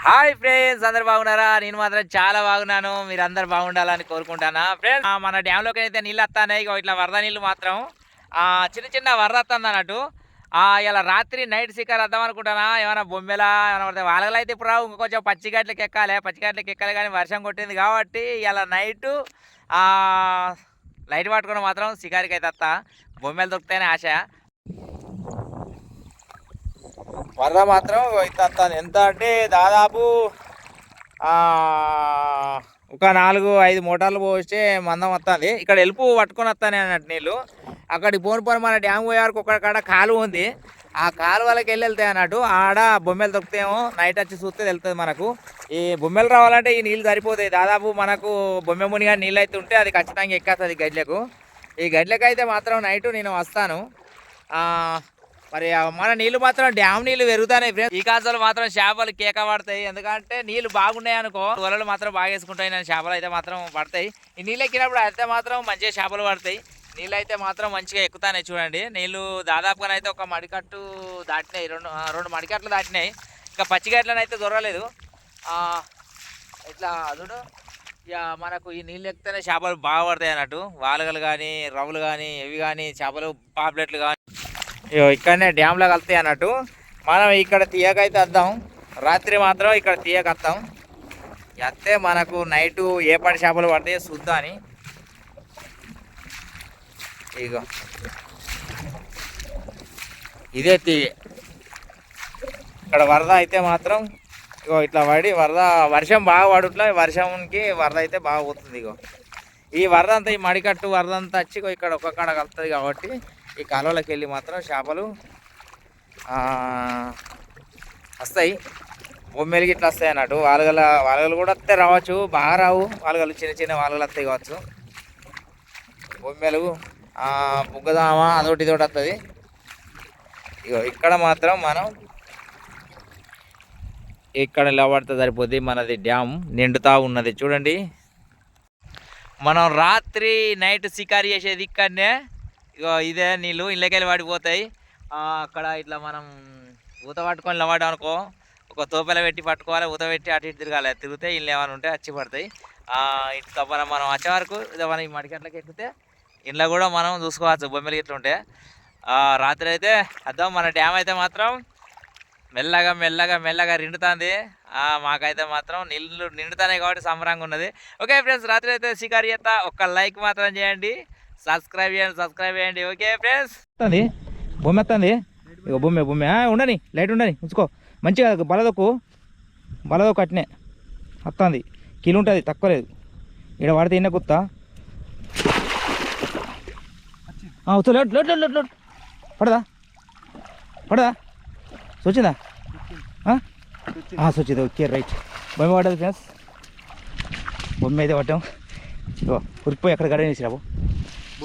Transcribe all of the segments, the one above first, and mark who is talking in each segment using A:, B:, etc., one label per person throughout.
A: Hi friends, అందరు బాగున్నారా? నేను మాత్రం చాలా బాగున్నాను. మీరు అందరు బాగుండాలని కోరుకుంటానా ఫ్రెండ్స్. మన డ్యాంలోకి అయితే నీళ్ళు వస్తాయి. ఇట్లా వరద నీళ్ళు మాత్రం చిన్న చిన్న వరద వస్తుంది అన్నట్టు. ఇలా రాత్రి నైట్ శిఖర్ వద్దాం అనుకుంటానా. ఏమైనా బొమ్మెలా ఏమైనా పడితే వాళ్ళలో అయితే ఇప్పుడు రావు. ఇంకొంచెం పచ్చిగట్లకి ఎక్కాలి కానీ వర్షం కొట్టింది కాబట్టి ఇలా నైటు లైట్ పట్టుకుని మాత్రం శిఖారికి అయితే వస్తా. బొమ్మెలు దొరుకుతాయని ఆశ. వరద మాత్రం వస్తుంది. ఎంత అంటే దాదాపు ఒక 4-5 మోటార్లు పోస్తే మందం వస్తుంది. ఇక్కడ ఎలుపు పట్టుకొని వస్తానే అన్నట్టు నీళ్ళు. అక్కడికి పోని మన డ్యామ్ పోయేవారికి ఒక్కడికాడ కాలువ ఉంది. ఆ కాలువలకి వెళ్తాయి అన్నట్టు. ఆడ బొమ్మెలు దొరుకుతాయేమో. నైట్ వచ్చి చూస్తే తెలుస్తుంది మనకు. ఈ బొమ్మెలు రావాలంటే ఈ నీళ్ళు సరిపోతాయి. దాదాపు మనకు బొమ్మె మునిగా నీళ్ళు అయితే ఉంటే అది ఖచ్చితంగా ఎక్కేస్తుంది గడ్లకు. ఈ గడ్లకు అయితే మాత్రం నైటు నేను వస్తాను. మరి మన నీళ్ళు మాత్రం డ్యామ్ నీళ్ళు పెరుగుతాయి ఫ్రెండ్స్. ఈ కాలంలో మాత్రం చేపలు కేక పడతాయి. ఎందుకంటే నీళ్ళు బాగున్నాయి అనుకో, వలలు మాత్రం బాగా వేసుకుంటాయి. నేను చేపలు అయితే మాత్రం పడతాయి. ఈ నీళ్ళు ఎక్కినప్పుడు అయితే మాత్రం మంచిగా చేపలు పడతాయి. నీళ్ళు అయితే మాత్రం మంచిగా ఎక్కుతాయి. చూడండి, నీళ్ళు దాదాపుగా అయితే ఒక మడికట్టు దాటినాయి. రెండు మడికట్లు దాటినాయి. ఇంకా పచ్చిగట్లను అయితే దొరకలేదు. ఇట్లా చూడు, ఇక మనకు ఈ నీళ్ళు ఎక్కితేనే చేపలు బాగా పడతాయి అన్నట్టు. వాలగలు కానీ, రవ్వులు కానీ, ఇవి కానీ, చేపలు పాపులెట్లు కానీ ఇక్కడనే డ్యామ్లో కలుతాయి అన్నట్టు. మనం ఇక్కడ తీయకైతే వద్దాం. రాత్రి మాత్రం ఇక్కడ తీయకత్తాం. వస్తే మనకు నైటు ఏ పడి చేపలు పడితే చూద్దాం అని. ఇగో ఇదే తీయ. ఇక్కడ వరద అయితే మాత్రం ఇగో ఇట్లా పడి వర్షం బాగా పడుట్లా. వర్షంకి వరద అయితే బాగా పోతుంది. ఇగో ఈ వరద అంతా, ఈ మడికట్టు వరద అంతా వచ్చి ఇక్కడ ఒక్క కాడ కలుతుంది కాబట్టి ఈ కాలువలోకి వెళ్ళి మాత్రం చేపలు వస్తాయి. బొమ్మెలకి ఇట్లా వస్తాయి అన్నట్టు. వాలగలు కూడా వస్తే రావచ్చు, బాగా రావు. వాలగలు చిన్న చిన్న వాలగలు వస్తాయి కావచ్చు. బొమ్మెలు బుగ్గదామ అదొకటి ఇదొకటి వస్తుంది. ఇగో ఇక్కడ మాత్రం మనం ఇక్కడ నిలబడితే సరిపోద్ది. మనది డ్యామ్ నిండుతా ఉన్నది చూడండి. మనం రాత్రి నైట్ షికారు చేసేది ఇక్కడనే. ఇగో ఇదే నీళ్ళు ఇళ్ళకెళ్ళి పడిపోతాయి. అక్కడ ఇట్లా మనం ఊత పట్టుకొని నిలబడ్డాం అనుకో, ఒక తోపెల పెట్టి పట్టుకోవాలి. ఊత పెట్టి అటు ఇటు తిరగాలి. తిరిగితే ఇల్లు ఏమైనా ఉంటే వచ్చి పడతాయి. ఇటు తప్పన మనం వచ్చే వరకు మనం ఈ మడికట్లకి ఎక్కితే ఇంట్లో కూడా మనం చూసుకోవచ్చు బొమ్మలు ఇట్లా ఉంటే. రాత్రి అయితే అర్థం మన డ్యామ్ అయితే మాత్రం మెల్లగా మెల్లగా మెల్లగా నిండుతుంది. మాకైతే మాత్రం నీళ్ళు నిండుతున్నాయి కాబట్టి సంబరంగా ఉన్నది. ఓకే ఫ్రెండ్స్, రాత్రి అయితే షికారు చేస్తా. ఒక లైక్ మాత్రం చేయండి, సబ్స్క్రైబ్ చేయండి. ఓకే ఫ్రెండ్స్, వస్తుంది బొమ్మ వస్తుంది. ఇక బొమ్మే ఉండని, లైట్ ఉండని ఉంచుకో. మంచిగా బలదొక్కు అట్నే వస్తుంది. కిలో ఉంటుంది, తక్కువ లేదు. ఇక్కడ పడితే ఇన్న గుత్తా లోట్ పడదా సొచ్చిందా? సొచ్చింది. Okay right. బొమ్మ పడ్డది ఫ్రెండ్స్. బొమ్మ అయితే పట్టాం. ఉరికిపోయి ఎక్కడ గడ వేసి రాబో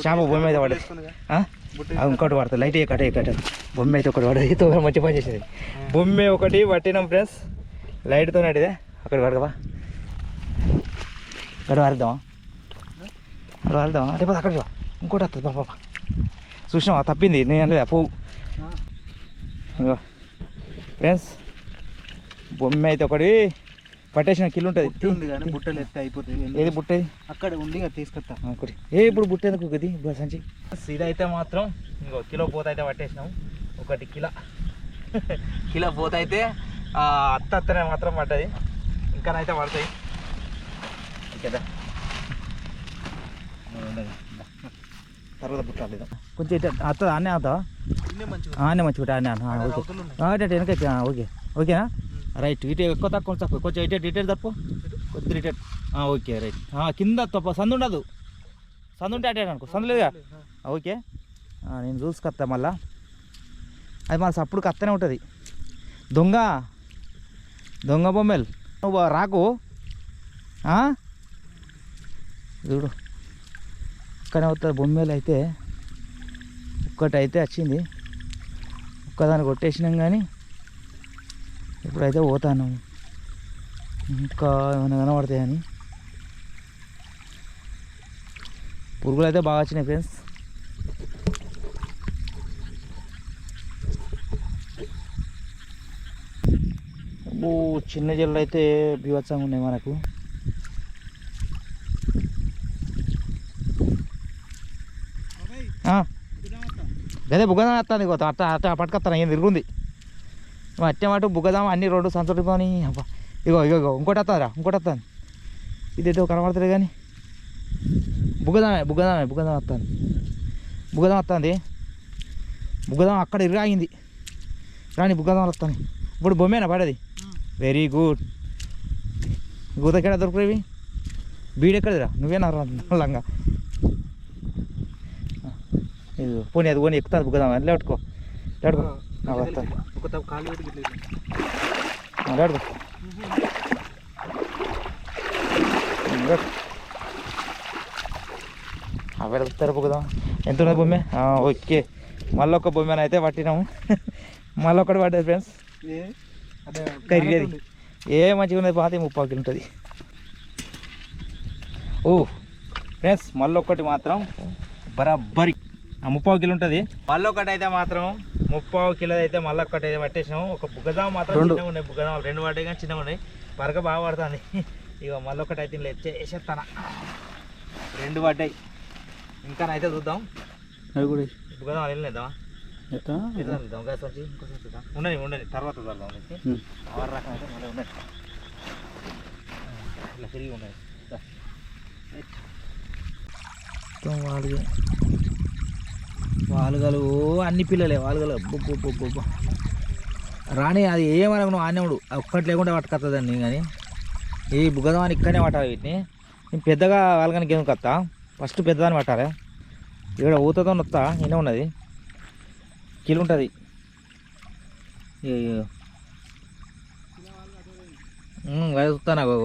A: షాపు. బొమ్మ అయితే పడదు. ఇంకోటి పడుతుంది. లైట్ కట్ట బొమ్మ అయితే ఒకటి పడదు. తో మంచి పని చేసేది. బొమ్మ ఒకటి పట్టినాం ఫ్రెండ్స్, లైట్తో నడిదే. అక్కడ పడకవా, గడ వారిద్దామా అదే అక్కడికి ఇంకోటి వస్తుంది. పాప చూసినావా, తప్పింది. నేను అంటే పోవు ఫ్రెండ్స్. బొమ్మ అయితే ఒకటి పట్టేసిన కిలో ఉంటుంది.
B: బుట్టలు ఎత్తే అయిపోతుంది.
A: ఏది బుట్ట
B: అక్కడ ఉంది తీసుకొస్తా
A: ఒకటి. ఇప్పుడు బుట్ట ఎందుకు గది సంచి. ఇదైతే మాత్రం ఇంకో కిలో పోత అయితే పట్టేసినాం. 1 కిలో పోత అయితే అత్తనే మాత్రం పడ్డది. ఇంకానైతే పడతాయి కదా. తర్వాత బుట్టాలి కొంచెం అత్త అన్నీ అవుతావా? మంచిగా వెనక. ఓకేనా రైట్. ఇటు ఎక్కువ తక్కువ తక్కువ కొంచెం ఇటేట్ తప్పు కొద్ది రిటేట్. Okay right. కింద తప్ప సందు ఉండదు. సందు ఉంటే అటే అనుకో. సందు లేదుగా. ఓకే, నేను చూసుకొస్తా మళ్ళా. అది మళ్ళీ అప్పుడు కత్తనే ఉంటుంది. దొంగ బొమ్మలు నువ్వు రాకు. చూడు ఇక్కడే అవుతుంది. బొమ్మలు అయితే ఒక్కటైతే వచ్చింది. ఒక్కదాన్ని కొట్టేసినాం కానీ ఇప్పుడైతే పోతాను. ఇంకా ఏమైనా కనబడతాయని. పురుగులు అయితే బాగా వచ్చినాయి ఫ్రెండ్స్. అబ్బో చిన్న జల్లు అయితే బీభత్సంగా ఉన్నాయి మనకు. గదే బుగ్గదాం వస్తుంది అట్ట అట్ట పట్టుకొస్తాను ఏం తిరుగుంది అట్టే మాట బుగ్గదాం అన్ని రోడ్డు సంతోషిపోని. అబ్బా ఇగో ఇగో ఇగో ఇంకోటి వస్తుందిరా ఇంకోటి వస్తుంది. ఇదేదో కనబడుతుంది కానీ బుగ్గదామే బుగ్గదామే బుగ్గదాం వస్తుంది బుగ్గదాం వస్తుంది. బుగ్గదాం అక్కడ ఇరుగాగింది రాని బుగ్గదాం వస్తుంది. ఇప్పుడు బొమ్మేనా పడేది. Very good. గూతకెడ దొరుకుతాయి బీడెక్కడిదిరా నువ్వేనా లంగా ఇది పోనీ అది పోనీ ఎక్కుతుంది బుగ్గదాం లేటుకో లేటుకో వస్తాను లేటుకో అవే దొరుకుతారు బుగ్గదాం. ఎంత ఉన్నది బొమ్మే. ఓకే మళ్ళీ ఒక బొమ్మని అయితే పట్టినాము. మళ్ళీ ఒకటి పడ్డది ఫ్రెండ్స్. కరిగేది ఏ మంచిగా ఉన్నది పాత 30 కిలో ఉంటుంది. ఓ ఫ్రెండ్స్ మళ్ళీ ఒకటి మాత్రం బరాబరి 30 కిలో ఉంటుంది. మళ్ళీ ఒకటి అయితే మాత్రం 30 కిలో అయితే మళ్ళీ ఒకటి అయితే పట్టేసినాము. ఒక బుగ్గదాం మాత్రం చిన్నగా ఉన్నాయి. బుగ్గదాం 2 పడ్డాయి కానీ చిన్నగా ఉన్నాయి. పరక బాగా పడుతుంది. ఇక మళ్ళీ ఒకటి అయితే ఇలా చేసేస్తాను. 2 పడ్డాయి ఇంకా అయితే చూద్దాం.
B: అవి కూడా
A: బుగ్గదాం వెళ్ళలేదా చూద్దాం గ్యాస్ వచ్చి ఇంకోసారి చూద్దాం. ఉండని ఉండని తర్వాత చూద్దాం. ఆరు రకం అయితే మళ్ళీ ఉండదు ఇలా తిరిగి ఉండదు. వాలుగలు అన్ని పిల్లలే వాలుగలు బొబ్బ రాని అది ఏమనకు నువ్వు ఆనేవుడు ఒక్కటి లేకుండా పట్టుకొస్తుందండి. కానీ ఈ బుగ్గదాన్ని ఇక్కడనే పట్టాలి. వీటిని నేను పెద్దగా వాళ్ళగానికి ఏం కత్తా ఫస్ట్ పెద్దదాన్ని పట్టాలి. ఇక్కడ ఊతతో నొత్తా ఇన్నే ఉన్నది కిలో ఉంటుంది. అది చూస్తా నాకు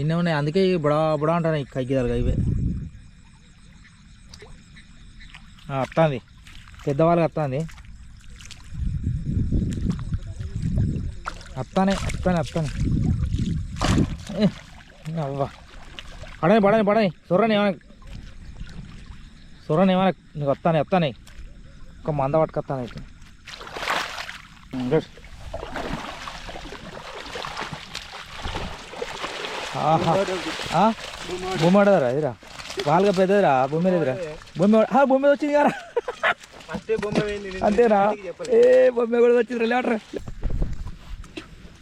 A: ఇన్నే ఉన్నాయి. అందుకే బుడా బుడా అంటాను ఈ కగ్గిదాలుగా ఇవే వస్తుంది పెద్దవాళ్ళకి వస్తుంది. వస్తానే అవ్వ పడని సొర్రని ఏమైనా నీకు వస్తానే ఒక మంద పట్టుకొస్తాను అయితే. బొమ్మ ఆడదారా అదిరా వాళ్ళగా పెద్దదిరా బొమ్మ లేదురా బొమ్మ వచ్చింది కదా అంతేనా ఏ బొమ్మ కూడా వచ్చింది లేటరా.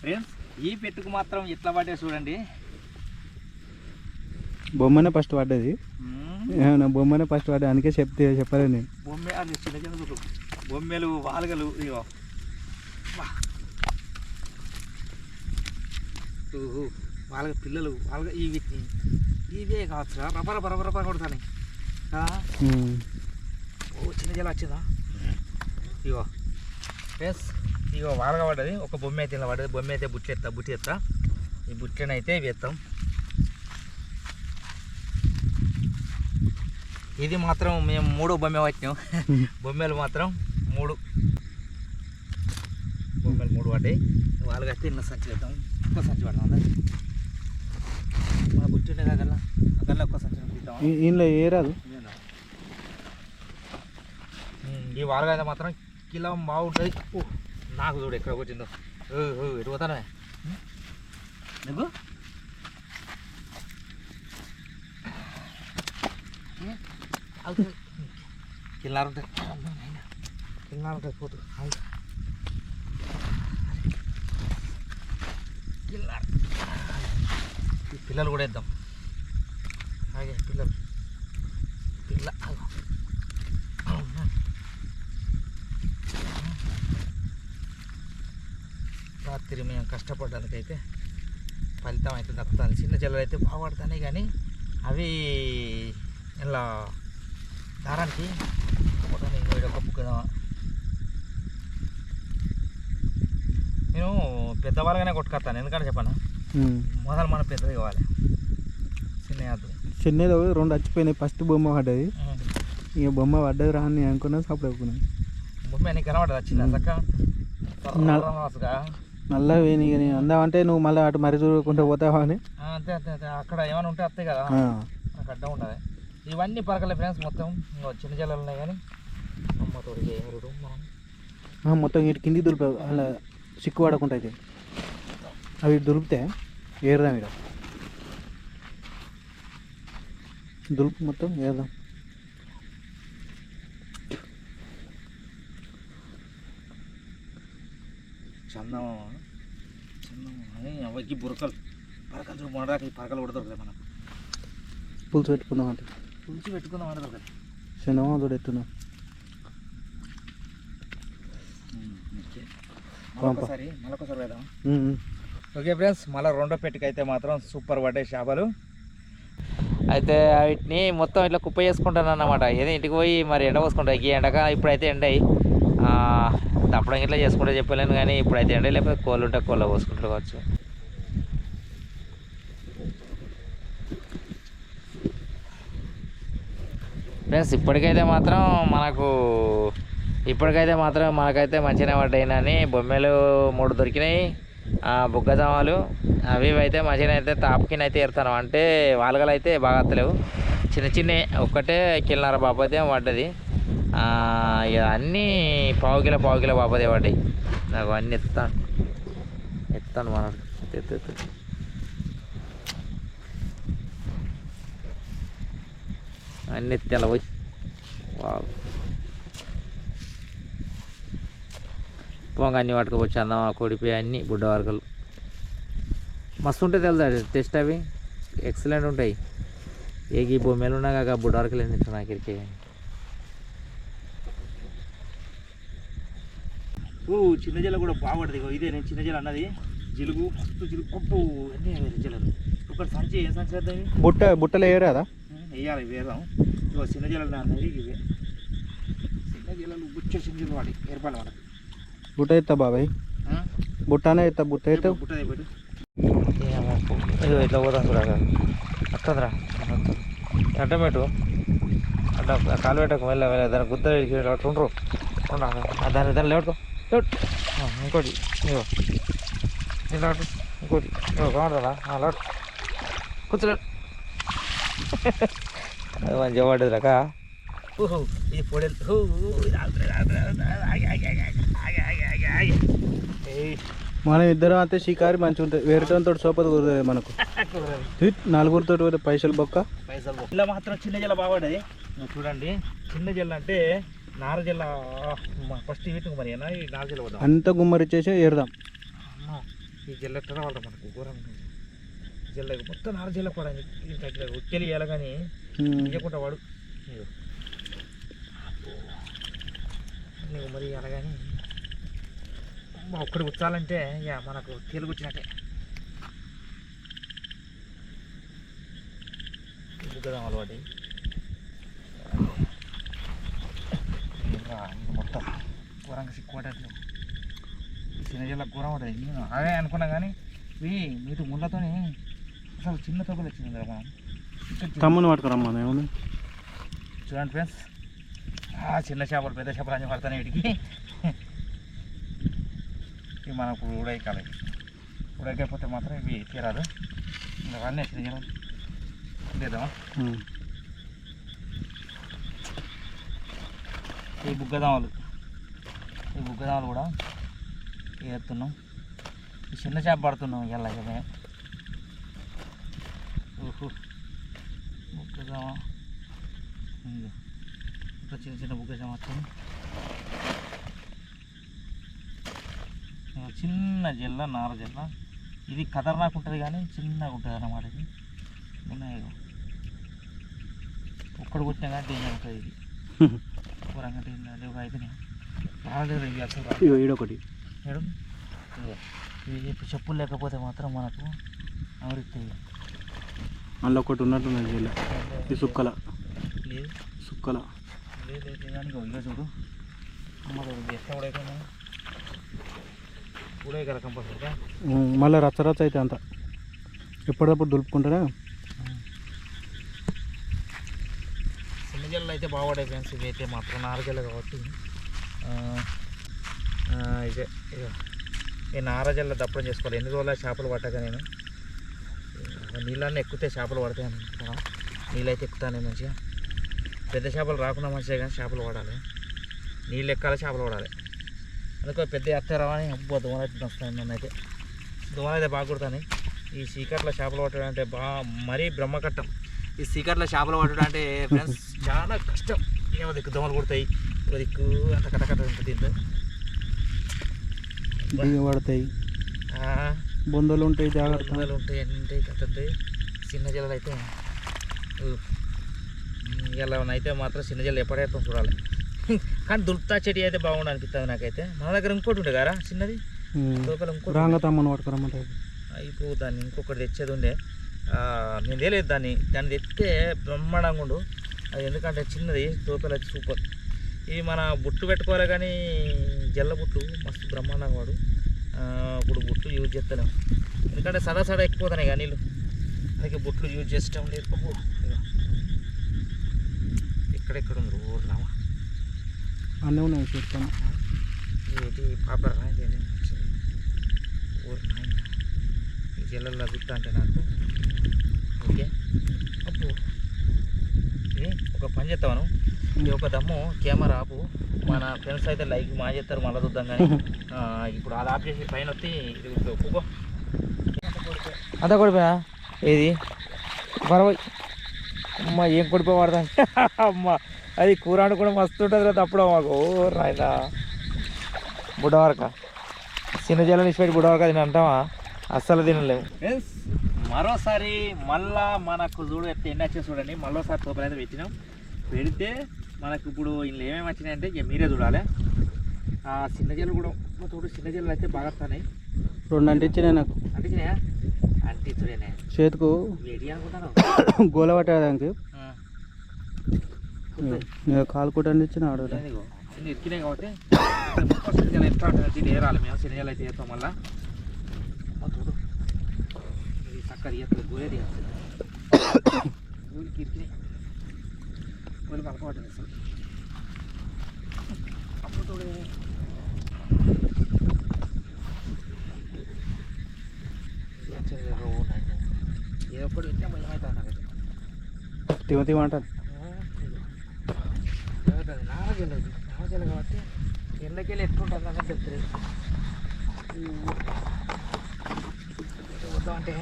A: ఫ్రెండ్స్ ఈ పెట్టుకు మాత్రం ఎట్లా పడ్డా చూడండి.
B: బొమ్మనే ఫస్ట్ పడ్డది. బొమ్మనే ఫస్ట్ పడ్డా అందుకే చెప్పలే నేను.
A: బొమ్మ అది చిన్న చిన్న బొమ్మలు వాలుగలు ఇగో వాళ్ళ పిల్లలు వాళ్ళ ఇవే కావచ్చు రపర కొడతాను. ఓ చిన్న జల వచ్చిందా ఇగో ఫ్రెండ్స్ ఇగో వాళ్ళగా పడ్డది. ఒక బొమ్మ అయితే ఇలా పడ్డది. బొమ్మ అయితే బుట్టి ఎత్తా ఈ బుట్టెని అయితే వేస్తాం. ఇది మాత్రం మేము 3 బొమ్మ పట్టినాం. బొమ్మలు మాత్రం 3 పడ్డాయి. వాళ్ళకి అయితే ఇన్న సంచి వేద్దాం. ఒక్క సంచి పడదాం అందరు మన బుట్టుండే కాకల్లా అక్కడనే ఒక్క సంచి తీద్దాం.
B: ఇంట్లో ఏ రాదు.
A: ఈ వాళ్ళగా అయితే మాత్రం కిలో బాగుంటుంది. నాకు చూడు ఎక్కడ వచ్చిందో ఎటు పోతానే నీకు కిల్లారు ఉంటుంది పోతు ఈ పిల్లలు కూడా వేద్దాం. అలాగే పిల్ల రాత్రి మేము కష్టపడడానికైతే ఫలితం అయితే దక్కుతుంది. చిన్న చెల్లెలు అయితే బాగుపడుతున్నాయి కానీ అవి ఇలా దారానికి ఒక బుగ్గదా. నేను పెద్దవాళ్ళగానే కొట్టుకొస్తాను ఎందుకంటే చెప్పాను మొదలు మనం పెద్దది కావాలి.
B: చిన్నది 2 వచ్చిపోయినాయి. ఫస్ట్ బొమ్మ పడ్డది. ఇక బొమ్మ పడ్డది రాని అనుకున్నా సప్పుడు అనుకున్నాను.
A: బొమ్మ నీకు కనబడదు వచ్చింది చక్క
B: నల్ల వేని అందామంటే నువ్వు మళ్ళీ అటు మరి చూడకుండా పోతావా అని.
A: అంతే అంతే అంతే అక్కడ ఏమైనా ఉంటే వస్తాయి కదా నాకు అడ్డం ఉండదు. ఇవన్నీ పరకలే ఫ్రెండ్స్ మొత్తం చిన్న జల్లు ఉన్నాయి కానీ అమ్మతోడికి మనం
B: మొత్తం ఇటు కింది దులిపావు అలా సిక్కు పడకుండా అయితే అవి దులిపితే ఏరుదాం ఇక దులుపు మొత్తం ఏరుదాం.
A: అవకి బురకలు పరకలు మొదటి పరకలు కూడా దొరకలేదు మనకు.
B: పులుసు పెట్టుకుందాం అంటే
A: పులుసు పెట్టుకుందాం అంటే దొరకదు.
B: చిన్నమా తోడు ఎత్తున్నాం.
A: మళ్ళొకసారి వేద్దాం. ఓకే ఫ్రెండ్స్, మళ్ళీ రెండో పెట్టికైతే మాత్రం సూపర్ పడ్డాయి చేపలు. అయితే వీటిని మొత్తం ఇట్లా కుప్ప చేసుకుంటాను అన్నమాట. ఏదో ఇంటికి పోయి మరి ఎండ పోసుకుంటా. ఈ ఎండక ఇప్పుడైతే ఎండ తప్పడం ఇట్లా చేసుకుంటే చెప్పలేను, కానీ ఇప్పుడైతే ఎండ లేకపోతే కోళ్ళు ఉంటే కోళ్ళ పోసుకుంటారు కావచ్చు. ఫ్రెండ్స్ ఇప్పటికైతే మాత్రం మనకైతే మంచిగా పడ్డాయినని బొమ్మెలు 3 దొరికినాయి. బుగ్గజామాలు అవి అయితే మంచిగా అయితే తాపకినైతే ఏరుతాను. అంటే వాళ్ళగలు అయితే బాగా వస్తలేవు, చిన్న చిన్న ఒక్కటే కిలోన్నర బాపతే పడ్డది. ఇక అన్నీ పావు కిలో బాపతే పడ్డాయి. నాకు అన్నీ ఎత్తాను మనం ఎత్తు అన్నీ ఎత్తాల పోయి. పొంగ అన్నీ పట్టుకోవచ్చు. అందం కొడిపోయి అన్నీ బుడ్డ వరకలు మస్తు ఉంటాయి తెలుసా టేస్ట్. అవి ఎక్సలెంట్ ఉంటాయి. ఈ బొమ్మలు ఉన్నా కాక బుడ్డ వరకలు ఏంటి నాకు ఇరికే. చిన్న జల కూడా బాగుంటుంది. ఇదే నేను చిన్న జల అన్నది. జిలుగు మస్తు జిలుగు పప్పు అన్నీ జలలు. ఒకటి సంచి ఏం సంచి వేద్దాం?
B: బుట్టలు వేయరాదా?
A: వేయాలి, వేద్దాం. ఇగో చిన్న జలలు అన్నది ఇవే. చిన్న జలలు బుచ్చ చిన్న జలు వాడి ఏర్పాటు వాడదు.
B: బుట్ట ఎత్తా బాబాయ్, బుట్టనే ఎత్తా. బుట్ట ఎత్తా
A: బుట్టదే పెట్టు. ఇట్లా పోదాం చూడ వస్తుందిరా. అడ్డం పెట్టు, అడ్డం కాలు పెట్టకు. వెళ్ళ దాని గుద్ద ఉండ్రు దాన్ని లేవుకో. ఇంకోటి ఇగో ఇలా ఇంకోటి కావడదా లాటు కూర్చోలేడు. అది మంచిగా పడ్డది రక. ఇది పొడేలు.
B: మనం ఇద్దరం అంతే షికారి మంచిగా ఉంటుంది. వేరేతో సోపది కుదరదు మనకు. 4గురితో పైసలు బొక్క.
A: ఇలా మాత్రం చిన్న జల్ల బాగుండదు. చూడండి, చిన్న జల్ల అంటే నార జల్ల. ఫస్ట్ వీటికి మరి ఈ నార జల్ల పడ్డా
B: అంత గుమ్మరిచ్చేసి ఏరుదాం.
A: ఈ జల్ల ఎట్లా రావాలి మనకు ఘోరం. జల్ల మొత్తం నార జల్ల పడాలి. ఉక్కెలి ఇవ్వాలి కానీ ఇవ్వకుండా వాడు నీకు మరి అలాగని ఒక్కడికి వచ్చాలంటే ఇక మనకు తెలుగు వచ్చినట్టే. బుగ్గదాం అలవాటి మొత్తం ఘోరంగా సిక్కుపడట్లు. చిన్న జిల్లా ఘోరం పడుతుంది. నేను అదే అనుకున్నా కానీ మీటు ముళ్ళతోని అసలు చిన్న తొక్కలు వచ్చింది కదా. మనం
B: తమ్ముని పట్టుకురమ్మా. ఏముంది
A: చూడండి ఫ్రెండ్స్, చిన్న చేపలు పెద్ద చేపలు అన్నీ పడతాయి వీటికి. ఇవి మనకు ఉడైకాలి. ఉడకపోతే మాత్రం ఇవి తీరాదు. అవన్నీ చిన్న చేపలు లేదామా. ఈ బుగ్గదామలు కూడా వేస్తున్నాం. ఈ చిన్న చేప పడుతున్నాం ఇలా. మేము బుగ్గదామ ఇంకా చిన్న బుగ్గజామ వస్తుంది. చిన్న జిల్ల నార జిల్ల. ఇది ఖతర్నాక్ ఉంటుంది కానీ చిన్నగా ఉంటుంది అన్నమాట. ఇది ఉన్నాయి ఒక్కడు కొట్టినా కానీ డేంజర్ ఉంటుంది. ఇది ఘోరంగా డేంజర్ అయిపోయినాయి. రాలేదు ఇవి అసలు.
B: ఈడొకటి
A: ఇవి చెప్పులు లేకపోతే మాత్రం మనకు అవరిస్తాయి.
B: అందులో ఒకటి ఉన్నట్టున్నది జిల్ల. ఈ సుక్కల
A: లేదు
B: సుక్కల
A: లేదు కానీ ఇక చూడు అమ్మ ఎట్లా ఉడైపోయినా ఉడై కదా కంపల్సరీగా.
B: మళ్ళీ రచ్చరచ్చ అయితే అంత ఎప్పటికప్పుడు దులుపుకుంటారా.
A: చిన్న జల్లు అయితే బాగుపడే ఫ్రెండ్స్. ఇవి అయితే మాత్రం నారజల్ల కాబట్టి ఇదే ఈ నారజల్ల దప్పడం చేసుకోవాలి. ఎన్ని రోజుల చేపలు పట్టక నేను నీళ్ళన్నీ ఎక్కుతే చేపలు పడతాయి అనుకుంటున్నాను. నీళ్ళైతే ఎక్కుతానే మంచిగా. పెద్ద చేపలు రాకుండా మంచిగా కానీ చేపలు పడాలి. నీళ్ళు ఎక్కాలి, చేపలు పడాలి. అందుకో పెద్ద ఎత్తారని అబ్బో దూరం వస్తాయి. నన్ను అయితే దోమలు అయితే బాగా కుడతాయి. ఈ చీకట్ల చేపలు పట్టడం అంటే మరీ బ్రహ్మకట్టం. ఈ చీకట్ల చేపలు పట్టడం అంటే ఫ్రెండ్స్ చాలా కష్టం. ఏమో దిక్కు దోమలు కుడతాయి, దిక్కు అంత కట్టకట్ట ఉంటుంది. దీంట్లో
B: పడతాయి, బొందలు ఉంటాయి, జాగ్రత్తలు
A: ఉంటాయి, అన్నీ ఉంటాయి, కట్ట ఉంటాయి. చిన్న జల్లలు అయితే ఇలా అయితే మాత్రం చిన్న జల్లు ఎప్పుడైతే చూడాలి. కానీ దుల్తా చెట్టు అయితే బాగుండు అనిపిస్తుంది నాకైతే. మన దగ్గర ఇంకోటి ఉండే కదా చిన్నది లోపల, ఇంకోటి ఇప్పుడు దాన్ని ఇంకొకటి తెచ్చేది ఉండే. నేను తెలియదు దాన్ని తెస్తే బ్రహ్మాండంగా ఉండు అది. ఎందుకంటే చిన్నది తోపల సూపర్. ఇవి మన బుట్టు పెట్టుకోవాలి కానీ జల్ల బుట్టు మస్తు బ్రహ్మాండంగా వాడు. ఇప్పుడు బుట్లు యూజ్ చేస్తలేం ఎందుకంటే సడా ఎక్కిపోతున్నాయి కానీ నీళ్ళు, అందుకే బుట్లు యూజ్ చేస్తాం లేదు. ఎక్కడెక్కడ ఉంది ఊరు రావా
B: అన్నీ ఉన్నాయి చూస్తాను.
A: ఇది పాపర్ ఊరు నాయన ఈ జిల్లలో గుర్తా అంటే నాకు. ఓకే అప్పు ఇది ఒక పని చేస్తాను, ఇది ఒక దమ్ము కెమెరా ఆపు. మన ఫ్రెండ్స్ అయితే లైక్ మా చేస్తారు, మళ్ళీ చూద్దాం. కానీ ఇప్పుడు అది ఆఫ్ చేసి పైన వచ్చి ఇది ఒప్పుకో అంతా కొడిపోయా. ఏది పర్వాయి అమ్మ ఏం కొడిపో వాడతాను అమ్మ. అది కూర కూడా మస్తు ఉంటుంది కదా తప్పుడు మాకు. రాయన బుడ్డవరక చిన్న జల్లని ఇచ్చిపెట్టి బుడ్డవరక తిని అంటావా? అస్సలు తినలేము. మరోసారి మళ్ళా మనకు చూడు ఎన్ని వచ్చి చూడండి. మళ్ళీసారి తోపలు అయితే పెట్టినాం. పెడితే మనకు ఇప్పుడు ఇందులో ఏమేమి వచ్చినాయి అంటే ఇక మీరే చూడాలి. చిన్న జల్లు కూడా చూడు, చిన్న జల్లు అయితే బాగా వస్తున్నాయి.
B: 2 అంటించినాయి నాకు.
A: అంటించినాయా? అంటించుడేనే
B: చేతికు
A: వేడి అనుకుంటాను.
B: గోల పట్టడానికి కాలు కూడా అందించిన ఆడ
A: ఎక్కినాయి కాబట్టి చిన్నజలు ఎట్లా ఉంటుంది దీన్ని ఏరాలి. మేము చిన్నజలు అయితే వేస్తాం. మళ్ళీ చూడు ఇది చక్కగా తీయట్లేదు, గోలే తీయట్లేదు. గోలికి ఇరికినాయి, గోలి పలకబట్టింది అసలు. అప్పుడు చూడే ఏదో ఒకటి పెట్టినా భయం అవుతుంది నాకైతే.
B: తిమంటారు
A: నాగజల కాబట్టి ఎండకెళ్ళి ఎట్లుంటుంది అన్నది చెప్తుంది. వద్దామంటే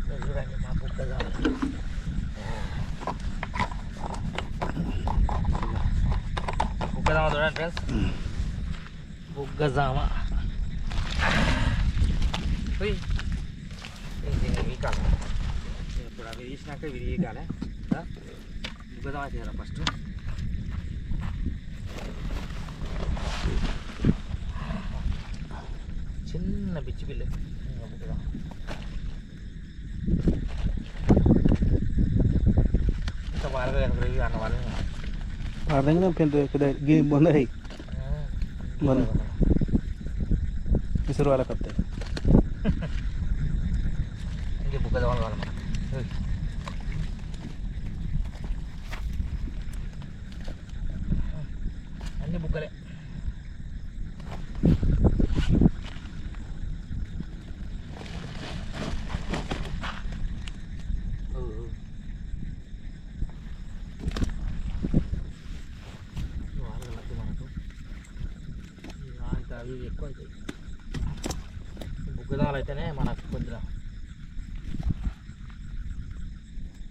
A: చూడండి మా బుగ్గజామ. బుగ్గజామ చూడండి ఫ్రెండ్స్, బుగ్గజామ వీకాలి. ఇప్పుడు అవి తీసినాక ఇవి వీకాలి. బుగ్గజామ చేయాలి ఫస్ట్. చిన్న పిచ్చి పిల్ల ఇంత బాగా కనుక అన్న వాళ్ళు
B: అర్థంగా బొందయి విసురు వాళ్ళకి వస్తాయి.
A: ఇంకే బుగ్గ వాళ్ళు మనం అన్ని బుగ్గలే. అవి ఎక్కువ అవుతాయి. బుగ్గదాలు అయితేనే మనకు కొద్దిగా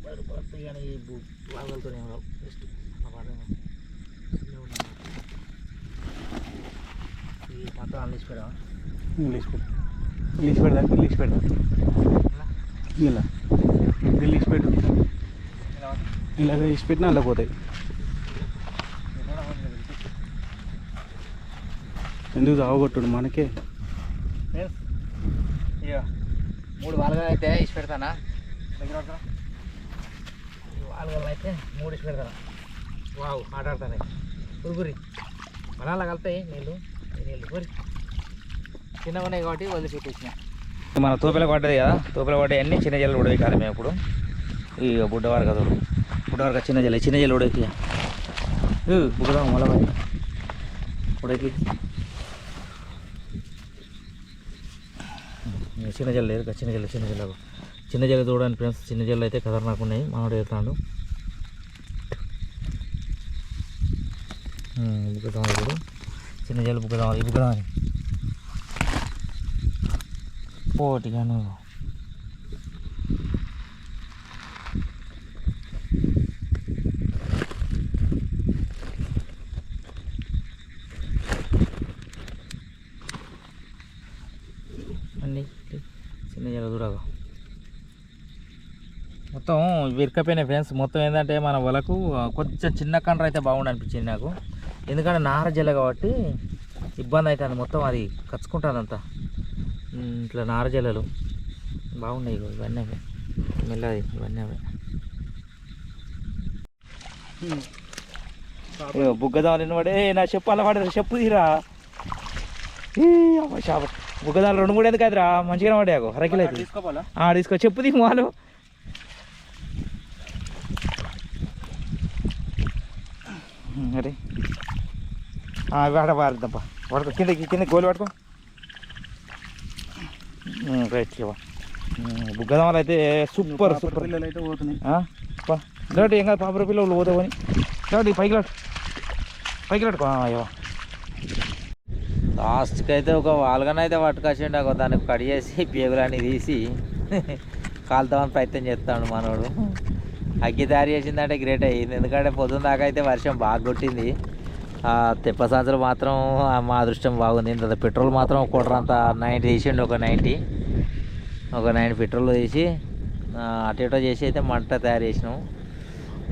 A: పడుతుంది. కానీ ఈ వాగలతోనే జస్ట్ ఈ మొత్తం ఇంగ్లీష్ పెడదాం.
B: ఇంగ్లీష్ పెడదాం ఇలా ఇంగ్లీష్ పెట్టు. ఇలాగ ఇసి పెట్టినా అలా పోతాయి. ఎందుకు తాగొట్టుడు మనకే.
A: ఇక 3 వాలుగా అయితే ఇసి పెడతానా దగ్గర. వాలుగలు అయితే 3 ఇసి పెడతాను. వావ్ ఆటాడుతాయి పురుగురి మనాలా కలుతాయి నీళ్ళు పురి చిన్నగా ఉన్నాయి కాబట్టి వదిలిపెట్టేసిన. మన తోపెల పడ్డది కదా, తోపెల పడ్డాయి అన్నీ చిన్న జల్లు ఉడవి కాదు. మేము ఇప్పుడు ఈ బుడ్డవారు కదా, బుడ్డవారు చిన్న జల్లు ఉడకి బుడ్డదా మళ్ళీ ఉడకి చిన్న జల్లు లేదు. చిన్న జల్లు చూడండి ఫ్రెండ్స్. చిన్న జల్లు అయితే ఖతర్నాక్ ఉన్నాయి. మనోడు వెళ్తాడు బుగ్గదాం. ఇప్పుడు చిన్న జల్లు బుగ్గదాం. పోటీగా నువ్వు అన్నీ చిన్న జర దూరగా మొత్తం విరకపోయినాయి ఫ్రెండ్స్. మొత్తం ఏంటంటే మన వలకు కొంచెం చిన్న కండ్ర అయితే బాగుండు అనిపించింది నాకు. ఎందుకంటే నార జల్ల కాబట్టి ఇబ్బంది అవుతుంది. మొత్తం అది కచ్చుకుంటుంది అంతా ఇట్లా నార జల్లలు బాగున్నాయి. ఇవన్నీ అవే మెల్లది ఇవన్నీ అవే. బుగ్గదాలు పడే నా చెప్పు అలా పడదు. చెప్పు తీరా బుగ్గదాలు 2-3 ఎందుకు అవుతురా మంచిగా పడాకు అరకిలో అయితే తీసుకో. చెప్పు తీ మాలు అరే వాడ పారుద్దప్ప పడుకో కింద గోలు పట్టుకో. రైట్ బుగ్గదమ్మలు అయితే సూపర్
B: పిల్లలు అయితే పోతున్నాయి.
A: లేటు ఏం కాదు పాపర పిల్లలు పోతావని లేటు పైకి పెట్టుకో. అయ్యో లాస్ట్కి అయితే ఒక వాల్గానే అయితే పట్టుకొచ్చిండు. ఒక దాన్ని కడిగేసి పేగులన్నీ తీసి కాలుతామని ప్రయత్నం చేస్తాడు మనోడు. అగ్గి తయారు చేసిందంటే గ్రేట్ అయ్యింది. ఎందుకంటే పొద్దున్న దాకా అయితే వర్షం బాగా కొట్టింది. తెప్ప సంచులు మాత్రం మా అదృష్టం బాగుంది. ఇంత పెట్రోల్ మాత్రం కొట్టరంత 90 తీసిండు. ఒక 90 పెట్రోల్ తీసి అటు ఇటో చేసి అయితే మంట తయారు చేసినాం.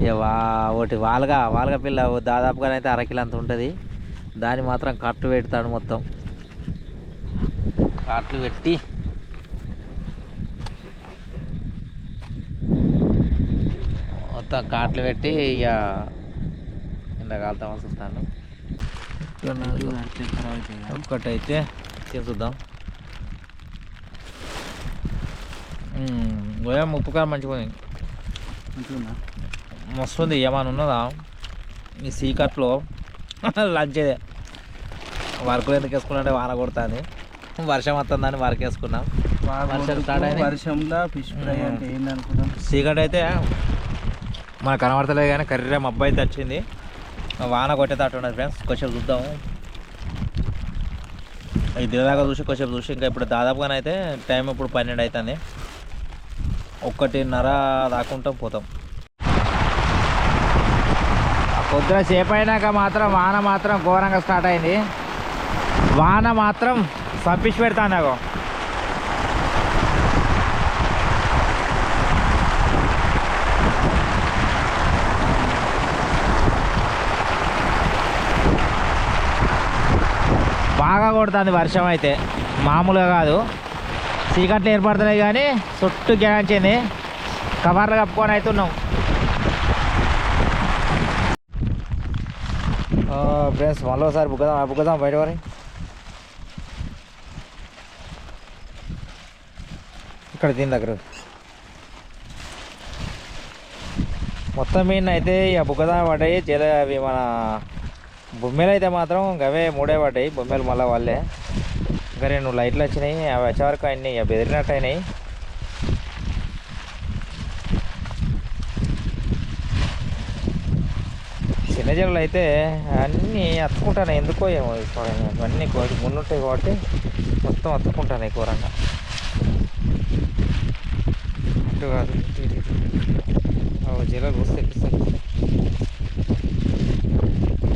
A: ఇక ఒకటి వాల్గా పిల్ల దాదాపుగానైతే 1/2 కిలో అంత ఉంటుంది. దాన్ని మాత్రం కట్లు పెడతాడు. మొత్తం కట్లు పెట్టి కాట్లు పెట్టి ఇక ఇంత కాలుతామని చూస్తాను. ఒక్కటైతే చూద్దాం. గోయా ఉప్పుకారం మంచిగా మస్తుంది. ఏమైనా ఉన్నదా ఈ సీకట్లో లంచ్ వర్కులు ఎందుకు వేసుకున్నా వాన కొడుతుంది. వర్షం వస్తుందని వర్క్ వేసుకున్నాం. వర్షం స్టార్ట్ అయింది.
B: వర్షంలో ఫిష్ ఫ్రై అంటే ఏందనుకున్నాం.
A: సీకట్ అయితే మనకు కనబడతలేదు కానీ కర్రీ మబ్బు అయితే వచ్చింది. వాన కొట్టేటట్టు ఉన్నది ఫ్రెండ్స్. కొంచెం చూద్దాము. ఇది దాకా కొంచెం చూసి ఇంకా ఇప్పుడు దాదాపుగానే అయితే టైం ఇప్పుడు 12 అవుతుంది. 1:30 దాకుంటాం పోతాం. పొద్దున సేపు అయినాక మాత్రం వాన మాత్రం ఘోరంగా స్టార్ట్ అయింది. వాన మాత్రం సంపించి పెడతాను నాకు. బాగా కొడుతుంది వర్షం అయితే మామూలుగా కాదు. చీకట్లు ఏర్పడుతున్నాయి కానీ చుట్టూ గ్యాయించింది. కవర్లు కప్పుకొని అవుతున్నాం. ఫ్రెండ్స్ మళ్ళీసారి బుగ్గదాం బయట వారి ఇక్కడ దీని దగ్గర మొత్తం మీద అయితే ఇక బుగ్గదాం పడ్డాయి. అవి మన బొమ్మలు అయితే మాత్రం అవే 3 పడ్డాయి బొమ్మలు. మళ్ళీ వాళ్ళే ఇంకా 2 లైట్లు వచ్చినాయి. అవి వచ్చే వరకు అన్నీ ఇక బెదిరినట్టు అయినాయి. చిన్న జల్లు అయితే అన్నీ అత్తుకుంటాను. ఎందుకో ఏమో అన్నీ ముందుంటాయి కాబట్టి మొత్తం అత్తుకుంటాను ఘోరంగా. అటు కాదు జల్లు వస్తాయి.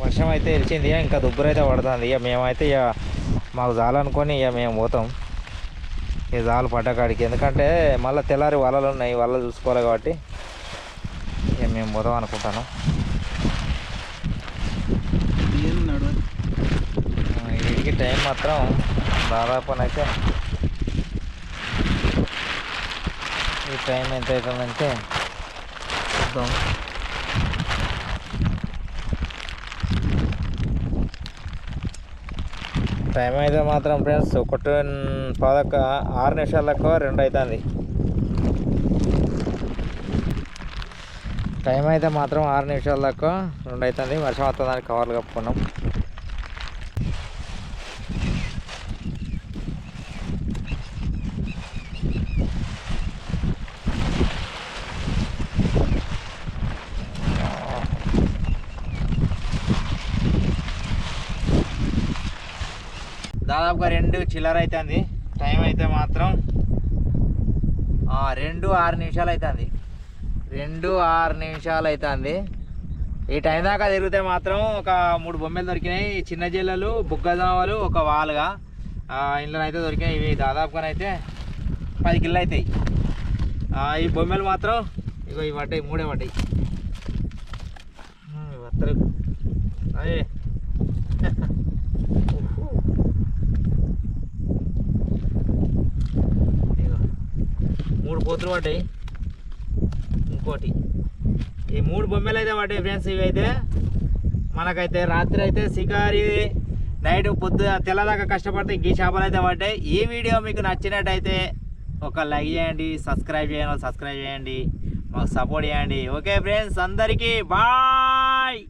A: వర్షం అయితే తెలిసింది. ఇంకా దుబ్బురైతే పడుతుంది. ఇక మేమైతే ఇక మాకు జాలనుకొని ఇక మేము పోతాం. ఇక జాలు పడ్డకాడికి. ఎందుకంటే మళ్ళీ తెల్లారి వలలు ఉన్నాయి. వలలు చూసుకోవాలి కాబట్టి ఇక మేము పోదాం అనుకుంటాను. వీటికి టైం మాత్రం దాదాపునైతే ఈ టైం ఎంత అవుతుందంటే చూద్దాం. టైం అయితే మాత్రం ఫ్రెండ్స్ 6 నిమిషాలకు 2 అవుతుంది. టైం అయితే మాత్రం 6 నిమిషాల దాకా 2 అవుతుంది. వర్షం వస్తుందని కవర్లు కప్పుకున్నాం. దాదాపుగా 2 చిల్లర అవుతుంది. టైం అయితే మాత్రం 2:06 అవుతుంది. 2:06 అవుతుంది. ఈ టైం దాకా తిరిగితే మాత్రం ఒక 3 బొమ్మలు దొరికినాయి. చిన్న జిల్లలు, బుగ్గజామలు, ఒక వాలుగా ఇంట్లో అయితే దొరికినాయి. ఇవి దాదాపుగానైతే 10 కిలో అవుతాయి. ఈ బొమ్మలు మాత్రం ఇగో ఇవి పడ్డాయి, 3 పడ్డాయి. వత్తరు అదే ఇగో 3 పోతులు పడ్డాయి. ఇంకోటి ఈ 3 బొమ్మలు అయితే పడ్డాయి ఫ్రెండ్స్. ఇవి అయితే మనకైతే రాత్రి అయితే షికారి నైట్ తెల్లదాకా కష్టపడితే ఈ చేపలు అయితే పడ్డాయి. ఈ వీడియో మీకు నచ్చినట్టయితే ఒక లైక్ చేయండి, సబ్స్క్రైబ్ చేయండి, మాకు సపోర్ట్ చేయండి. ఓకే ఫ్రెండ్స్, అందరికీ బాయ్.